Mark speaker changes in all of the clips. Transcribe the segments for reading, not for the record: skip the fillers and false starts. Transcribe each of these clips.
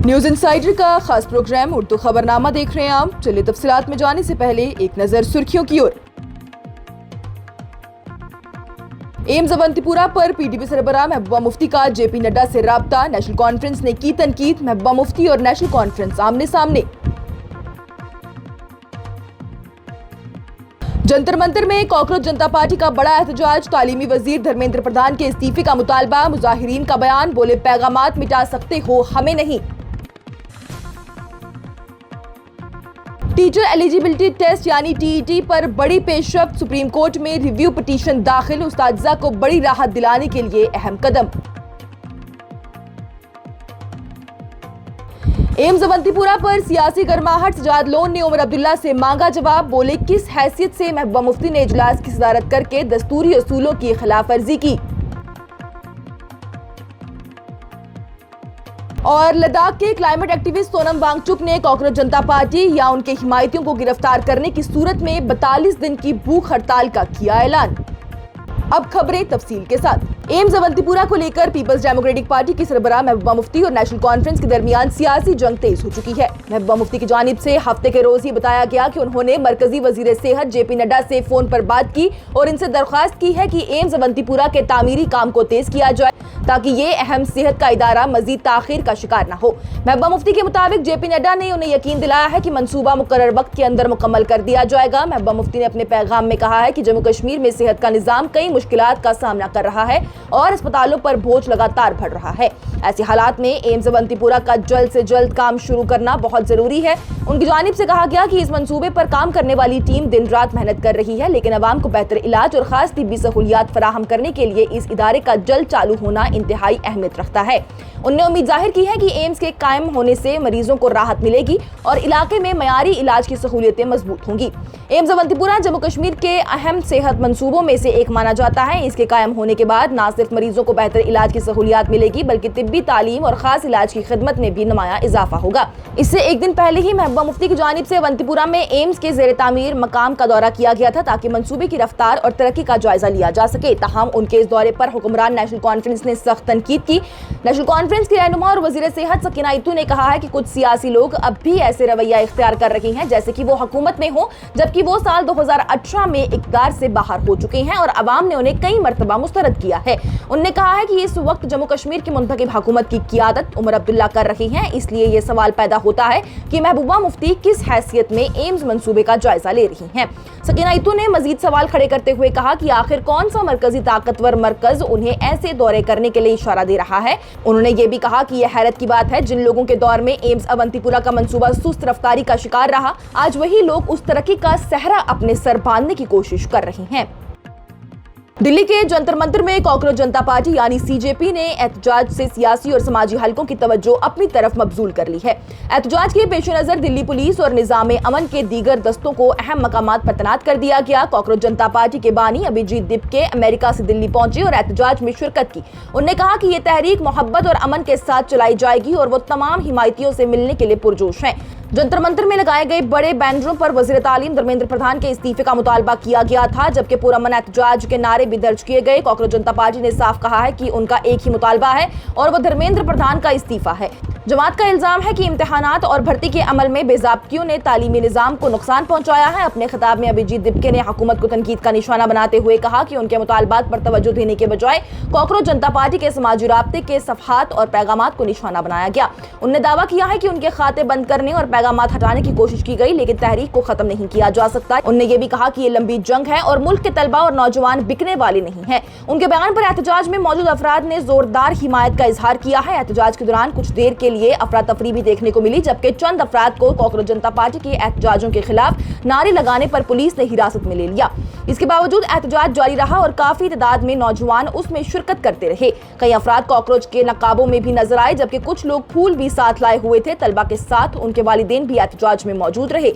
Speaker 1: News insider का खास programme Urdu खबरनामा देख रहे हैं आप। चलिए तफसीलात में जाने से पहले एक नजर सुर्खियों की ओर। एम्स अवंतीपुरा पर पीडीपी सरबराह महबूबा मुफ्ती का जेपी नड्डा से राब्ता, नेशनल कॉन्फ्रेंस ने की तनकीद, महबूबा मुफ्ती और नेशनल कॉन्फ्रेंस आमने सामने। जंतर मंतर में कॉकरोच जनता पार्टी का बड़ा एहतजाज, तालीमी वजीर धर्मेंद्र प्रधान के इस्तीफे का मुतालबा, मुजाहिरीन का बयान, बोले पैगामात मिटा सकते हो हमें नहीं। टीचर एलिजिबिलिटी टेस्ट यानी टीईटी पर बड़ी पेशरफ्त, सुप्रीम कोर्ट में रिव्यू पिटीशन दाखिल, उस्तादिजा को बड़ी राहत दिलाने के लिए अहम कदम। एम्स अवंतीपुरा पर सियासी गर्माहट, सजाद लोन ने उमर अब्दुल्ला से मांगा जवाब, बोले किस हैसियत से महबूबा मुफ्ती ने इजलास की सदारत करके दस्तूरी असूलों की खिलाफ वर्जी की। और लद्दाख के क्लाइमेट एक्टिविस्ट सोनम वांगचुक ने कॉकरोच जनता पार्टी या उनके हिमायतियों को गिरफ्तार करने की सूरत में 42 दिन की भूख हड़ताल का किया ऐलान। अब खबरें तफसील के साथ। एम्स अवंतीपुरा को लेकर पीपल्स डेमोक्रेटिक पार्टी की सरबराह महबूबा मुफ्ती और नेशनल कॉन्फ्रेंस के दरमियान सियासी जंग तेज हो चुकी है। महबूबा मुफ्ती की जानिब से हफ्ते के रोज ही बताया गया कि उन्होंने मरकजी वजीर सेहत जेपी नड्डा से फोन पर बात की और इनसे दरख्वास्त की है कि एम्स अवंतीपुरा के तामीरी काम को तेज किया जाए ताकि ये अहम सेहत का इदारा मजीद ताखीर का शिकार न हो। महबूबा मुफ्ती के मुताबिक जेपी नड्डा ने उन्हें यकीन दिलाया है कि मंसूबा मुकर्रर वक्त के अंदर मुकम्मल कर दिया जाएगा। महबूबा मुफ्ती ने अपने पैगाम में कहा है कि जम्मू कश्मीर में सेहत का निज़ाम कई मुश्किलात का सामना कर रहा है और अस्पतालों पर बोझ लगातार बढ़ रहा है। ऐसे हालात में एम्स अवंतीपुरा का जल्द से जल्द काम शुरू करना बहुत जरूरी है। उनकी जानिब से कहा गया कि इस मंसूबे पर काम करने वाली टीम दिन रात मेहनत कर रही है, लेकिन अवाम को बेहतर इलाज और खास तिब्बी सहूलियात फराहम करने के लिए इस इदारे का जल्द चालू होना इंतहाई अहमियत रखता है। उन्होंने उम्मीद जाहिर की है कि एम्स के कायम होने से मरीजों को राहत मिलेगी और इलाके में मयारी इलाज की सहूलियतें मजबूत होंगी। एम्स अवंतीपुरा जम्मू कश्मीर के अहम सेहत मंसूबों में से एक माना जाता है। इसके कायम होने के बाद न सिर्फ मरीजों को बेहतर इलाज की सहूलियात मिलेगी बल्कि तिब्बी तालीम और खास इलाज की खिदमत में भी नुमाया इजाफा होगा। इससे एक दिन पहले ही महबूबा मुफ्ती की जानिब से अवंतीपुरा में एम्स के ज़ेर तामीर मकाम का दौरा किया गया था ताकि मंसूबे की रफ्तार और तरक्की का जायजा लिया जा सके। ताहम उनके इस दौरे पर हुक्मरान नेशनल कॉन्फ्रेंस ने सख्त तनकीद की। नेशनल कॉन्फ्रेंस की रहनुमा और वजीर सेहत सकीना इत्तू ने कहा है कि कुछ सियासी लोग अब भी ऐसे रवैया इख्तियार कर रही हैं जैसे कि वो हुकूमत में हो, जबकि वो साल 2018 में इक़्तिदार से बाहर हो चुके हैं और अवाम ने उन्हें कई मरतबा मुस्तरद किया है। उन्होंने कहा है कि इस वक्त जम्मू कश्मीर की मुंतखब हुकूमत की क़ियादत उमर अब्दुल्ला कर रही हैं, इसलिए ये सवाल पैदा होता है कि महबूबा मुफ्ती किस हैसियत में एम्स मंसूबे का जायजा ले रही हैं। सकीना इत्तू ने मजीद सवाल खड़े करते हुए कहा कि आखिर कौन सा मरकजी ताकतवर मरकज उन्हें ऐसे दौरे करने के लिए इशारा दे रहा है। उन्होंने ये भी कहा कि यह हैरत की बात है, जिन लोगों के दौर में एम्स अवंतीपुरा का मंसूबा सुस्त रफ्तारी का शिकार रहा, आज वही लोग उस तरक्की का सहरा अपने सर बांधने की कोशिश कर रहे हैं। दिल्ली के जंतर मंतर में कॉकरोच जनता पार्टी यानी सीजेपी ने एहतजाज से सियासी और समाजी हलकों की तवज्जो अपनी तरफ मबजूल कर ली है। एहतजाज के पेश नजर दिल्ली पुलिस और निजाम अमन के दीगर दस्तों को अहम मकामात पर तैनात कर दिया गया। कॉकरोच जनता पार्टी के बानी अभिजीत दिपके अमेरिका से दिल्ली पहुंचे और एहतजाज में शिरकत की। उन्होंने कहा कि ये तहरीक मोहब्बत और अमन के साथ चलाई जाएगी और वो तमाम हिमायतियों से मिलने के लिए पुरजोश हैं। जंतर मंतर में लगाए गए बड़े बैनरों पर वजीर तालीम धर्मेंद्र प्रधान के इस्तीफे का मुतालबा किया गया था, जबकि पुरअमन एहतजाज के नारे भी दर्ज किए गए। कॉकरोच जनता पार्टी ने साफ कहा है कि उनका एक ही मुतालबा है और वो धर्मेंद्र प्रधान का इस्तीफा है। जमात का इल्जाम है कि इम्तिहानात और भर्ती के अमल में बेज़ाब्तियों ने तालीमी निज़ाम को नुकसान पहुंचाया है। अपने खिताब में अभिजीत दिपके ने हुकूमत को तनकीद का निशाना बनाते हुए कहा कि उनके मुतालबात पर तवज्जो देने के बजाय कॉकरोच जनता पार्टी के समाजी राब्ते के सफ़हात और पैगामात को निशाना बनाया गया। उन्होंने दावा किया है कि उनके खाते बंद करने और पैगामात हटाने की कोशिश की गई, लेकिन तहरीक को खत्म नहीं किया जा सकता। उन्होंने ये भी कहा कि ये लंबी जंग है और मुल्क के तलबा और नौजवान बिकने वाले नहीं है। उनके बयान पर एहतजाज में मौजूद अफराद ने जोरदार हिमायत का इजहार किया है। एहतजाज के दौरान कुछ देर के लिए अफरा तफरी भी देखने को मिली, जबकि चंद अफराद को कॉकरोच जनता पार्टी के एहतजाजों के खिलाफ नारे लगाने पर पुलिस ने हिरासत में ले लिया। इसके बावजूद एहतजाज जारी रहा और काफी तादाद में नौजवान उसमें शिरकत करते रहे। कई अफराद कॉकरोच के नकाबों में भी नजर आए, जबकि कुछ लोग फूल भी साथ लाए हुए थे। तलबा के साथ उनके वालिदैन भी एहतजाज में मौजूद रहे।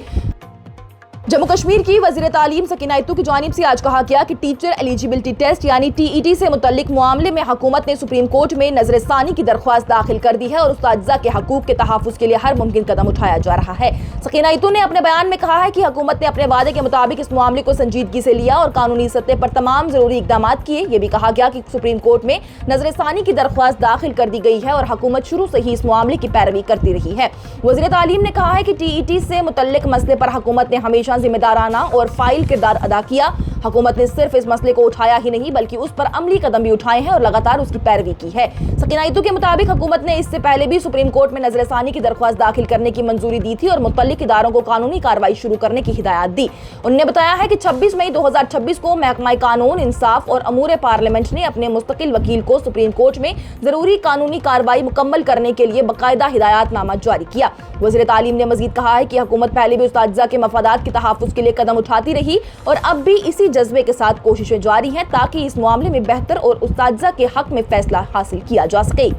Speaker 1: जम्मू कश्मीर की वज़ीर तालीम सकीना इत्तू की जानिब से आज कहा गया कि टीचर एलिजिबिलिटी टेस्ट यानी TET से मुतल्लिक मामले में हुकूमत ने सुप्रीम कोर्ट में नज़र-ए-सानी की दरख्वास्त दाखिल कर दी है और उस्तादिज़ा के हकूक़ के तहफ़्फ़ुज़ के लिए हर मुमकिन कदम उठाया जा रहा है। सकीना इत्तू ने अपने बयान में कहा है कि हुकूमत ने अपने वादे के मुताबिक इस मामले को संजीदगी से लिया और कानूनी सतह पर तमाम ज़रूरी इक़दाम किए। ये भी कहा गया कि सुप्रीम कोर्ट में नज़र-ए-सानी की दरख्वास्त दाखिल कर दी गई है और हुकूमत शुरू से ही इस मामले की पैरवी करती रही है। वज़ीर तालीम ने कहा है कि TET से मुतल्लिक मसले पर हुकूमत ने हमेशा जिम्मेदाराना और फाइल किरदार अदा किया। हुकूमत ने सिर्फ इस मसले को उठाया ही नहीं बल्कि उस पर अमली कदम भी उठाए हैं और लगातार उसकी पैरवी की है। सकीना इत्तू के मुताबिक हुकूमत ने इससे पहले भी सुप्रीम कोर्ट में नज़र-ए-सानी की दरख्वास्त दाखिल करने की मंजूरी दी थी और मुतल्लिक इदारों को कानूनी कार्रवाई शुरू करने की हिदायत दी। उन्होंने बताया है कि 26 मई 2026 को महकमा कानून, इंसाफ और अमूर पार्लियामेंट ने अपने मुस्तकिल वकील को सुप्रीम कोर्ट में जरूरी कानूनी कार्रवाई मुकम्मल करने के लिए बाकायदा हिदायतनामा जारी किया। वज़ीर तालीम ने मजीद कहा है कि हुकूमत पहले भी उस्तादिज़ा के मफादात के तहफ़्फ़ुज़ के लिए कदम उठाती रही और अब भी इसी जज्बे के साथ कोशिशें जारी हैं ताकि इस मामले में बेहतर और उस्तादिज़ा के हक में फैसला हासिल किया जा सके।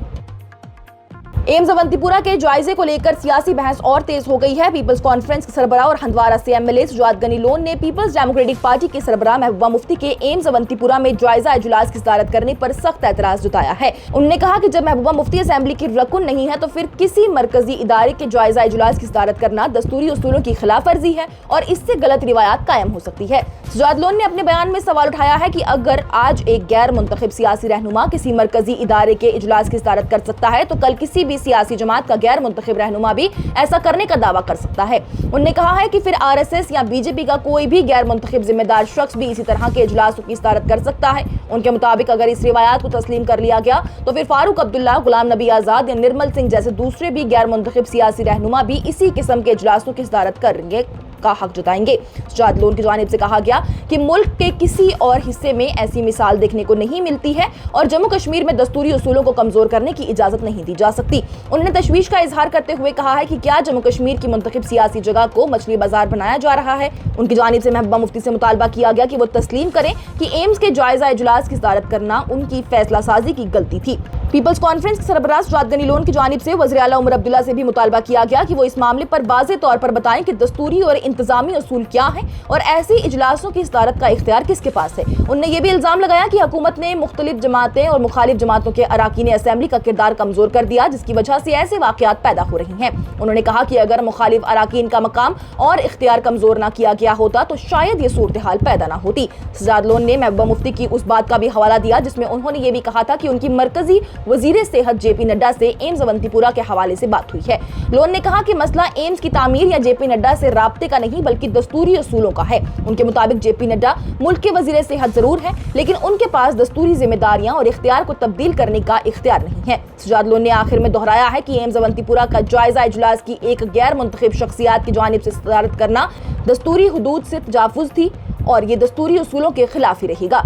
Speaker 1: एम्स अवंतीपुरा के जायजे को लेकर सियासी बहस और तेज हो गई है। पीपल्स कॉन्फ्रेंस के सरबराह और हंदवारा से MLA सुजात गनी लोन ने पीपल्स डेमोक्रेटिक पार्टी के सरबराह महबूबा मुफ्ती के एम्स अवंतीपुरा में जायजा इजलास की सदारत करने पर सख्त एतराज जताया है। उन्होंने कहा कि जब महबूबा मुफ्ती असेंबली की रकुन नहीं है तो फिर किसी मरकजी इदारे के जायजा इजलास की सदारत करना दस्तूरी उसूलों की खिलाफ वर्जी है और इससे गलत रिवायात कायम हो सकती है। सुजात लोन ने अपने बयान में सवाल उठाया है कि अगर आज एक गैर मुंतखब सियासी रहनुमा किसी मरकजी इदारे के इजलास की सदारत कर सकता है तो कल किसी भी सियासी जमात का गैर मुंतखब रहनुमा भी ऐसा करने का दावा कर सकता है। उन्होंने कहा है कि फिर RSS या BJP का कोई भी गैर मुंतखब जिम्मेदार शख्स भी इसी तरह के इजलासों की सदारत कर सकता है। उनके मुताबिक अगर इस रिवायात को तस्लीम कर लिया गया तो फिर फारूक अब्दुल्ला, गुलाम नबी आजाद या निर्मल सिंह जैसे दूसरे भी गैर मुंतखब सियासी रहनुमा भी इसी किस्म के इजलासों की सदारत करेंगे का हक जताएंगे। सुजात लोन की जानिब से कहा गया कि मुल्क के किसी और हिस्से में ऐसी मिसाल देखने को नहीं मिलती है और जम्मू कश्मीर में दस्तूरी उसूलों को कमजोर करने की इजाजत नहीं दी जा सकती। उन्होंने तशवीश का इजहार करते हुए कहा है कि क्या जम्मू कश्मीर की मुंतखब सियासी जगह को मछली बाजार बनाया जा रहा है। उनकी जानिब से महबूबा मुफ्ती से मुतालबा किया गया कि वो तस्लीम करें कि एम्स के जायजा इजलास की सदारत करना उनकी फैसला साजी की गलती थी। पीपल्स कॉन्फ्रेंस के सरबराह सुजात गनी लोन की जानिब से वज़ीर आला उमर अब्दुल्ला से भी मुतालबा किया गया कि वो इस मामले पर वाज़े तौर पर बताएं कि दस्तूरी और इंतजामी उसूल क्या है और ऐसी इजलासों की सदारत का इख्तियार किसके पास है। उन्होंने ये भी इल्जाम लगाया कि हुकूमत ने मुख्तलिफ जमातें और मुखालिफ जमातों के अराकीन असेंबली का किरदार कमजोर कर दिया जिसकी वजह से ऐसे वाक़यात पैदा हो रही हैं। उन्होंने कहा कि अगर मुखालिफ अराकीन का मकाम और इख्तियार कमजोर ना किया गया होता तो शायद ये सूरत हाल पैदा ना होती। सुजात लोन ने महबूबा मुफ्ती की उस बात का भी हवाला दिया जिसमें उन्होंने ये भी कहा था कि उनकी मरकजी वजीर सेहत JP नड्डा से एम्स अवंतीपुरा के हवाले से बात हुई है। लोन ने कहा कि मसला एम्स की तामीर या JP नड्डा से राब्ते का नहीं बल्कि दस्तूरी उसूलों का है। उनके मुताबिक JP नड्डा मुल्क के वजीर सेहत जरूर है लेकिन उनके पास दस्तूरी जिम्मेदारियां और इख्तियार को तब्दील करने का इख्तियार नहीं है। सुजात लोन ने आखिर में दोहराया है कि एम्स अवंतीपुरा का जायजा इजलास की एक गैर मुंतखब शख्सियत की जानिब से सदारत करना दस्तूरी हुदूद से तजावुज़ थी और ये दस्तूरी उसूलों के खिलाफ ही रहेगा।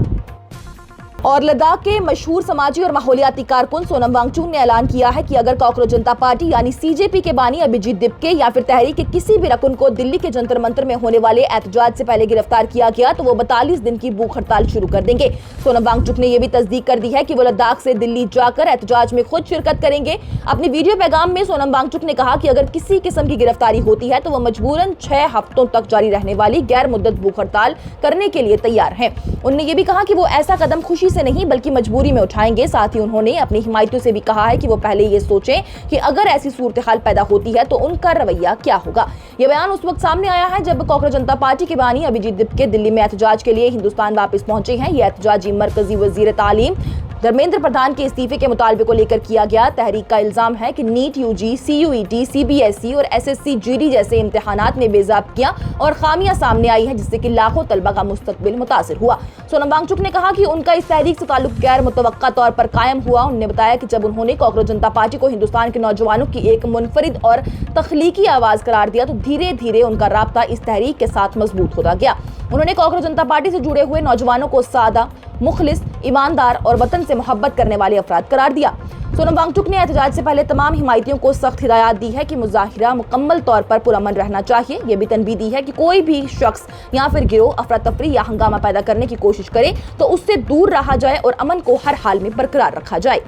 Speaker 1: और लद्दाख के मशहूर समाजी और माहौलियाती कारकुन सोनम वांगचुक ने ऐलान किया है कि अगर कॉकरोच जनता पार्टी यानी CJP के बानी अभिजीत दिपके या फिर तहरीक के किसी भी रकुन को दिल्ली के जंतर मंतर में होने वाले एहतजाज से पहले गिरफ्तार किया गया तो वो 42 दिन की भूख हड़ताल शुरू कर देंगे। सोनम वांगचुक ने यह भी तस्दीक कर दी है कि वो लद्दाख से दिल्ली जाकर एहतजाज में खुद शिरकत करेंगे। अपनी वीडियो पैगाम में सोनम वांगचुक ने कहा कि अगर किसी किस्म की गिरफ्तारी होती है तो वो मजबूरन 6 हफ्तों तक जारी रहने वाली गैर मुद्दत भूख हड़ताल करने के लिए तैयार है। उन्होंने ये भी कहा कि वो ऐसा कदम खुशी से नहीं बल्कि मजबूरी में उठाएंगे। साथ ही उन्होंने अपनी हिमायतियों से भी कहा है कि वो पहले ये सोचें कि अगर ऐसी सूरत हाल पैदा होती है तो उनका रवैया क्या होगा। यह बयान उस वक्त सामने आया है जब कॉकरोच जनता पार्टी के बानी अभिजीत दिपके दिल्ली में एहतजाज के लिए हिंदुस्तान वापस पहुंचे हैं। यह एहतजाजी मरकजी वजीर तालीम धर्मेंद्र प्रधान के इस्तीफे के मुतालबे को लेकर किया गया। तहरीक का इल्जाम है कि नीट, UG, CUET, CBSE और SSC GD जैसे इम्तिहानात में बेज़ाब्तियां और खामियां सामने आई हैं जिससे कि लाखों तलबा का मुस्तकबिल मुतासिर हुआ। सोनम वांगचुक ने कहा कि उनका इस तहरीक से ताल्लुक गैर मुतवक्का तौर पर कायम हुआ। उन्होंने बताया कि जब उन्होंने कॉकरोच जनता पार्टी को हिंदुस्तान के नौजवानों की एक मुनफरिद और तख्लीकी आवाज करार दिया तो धीरे धीरे उनका राब्ता इस तहरीक के साथ मजबूत होता गया। उन्होंने कॉकरोच जनता पार्टी से जुड़े हुए नौजवानों को सादा, मुखलिस, ईमानदार और वतन से मोहब्बत करने वाले अफराद करार दिया। सोनम वांगचुक ने एहतजाज से पहले तमाम हिमायतियों को सख्त हिदायत दी है कि मुजाहिरा मुकम्मल तौर पर पुरअमन रहना चाहिए। ये भी तनबीह दी है कि कोई भी शख्स या फिर गिरोह अफरा तफरी या हंगामा पैदा करने की कोशिश करे तो उससे दूर रहा जाए और अमन को हर हाल में बरकरार रखा जाए।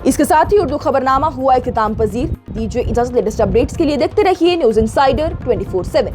Speaker 1: इसके साथ ही उर्दू खबरनामा हुआ इख्तिताम पजीर। दीजिए इजाजत। लेटेस्ट अपडेट्स के लिए देखते रहिए न्यूज़ इंसाइडर 24/7।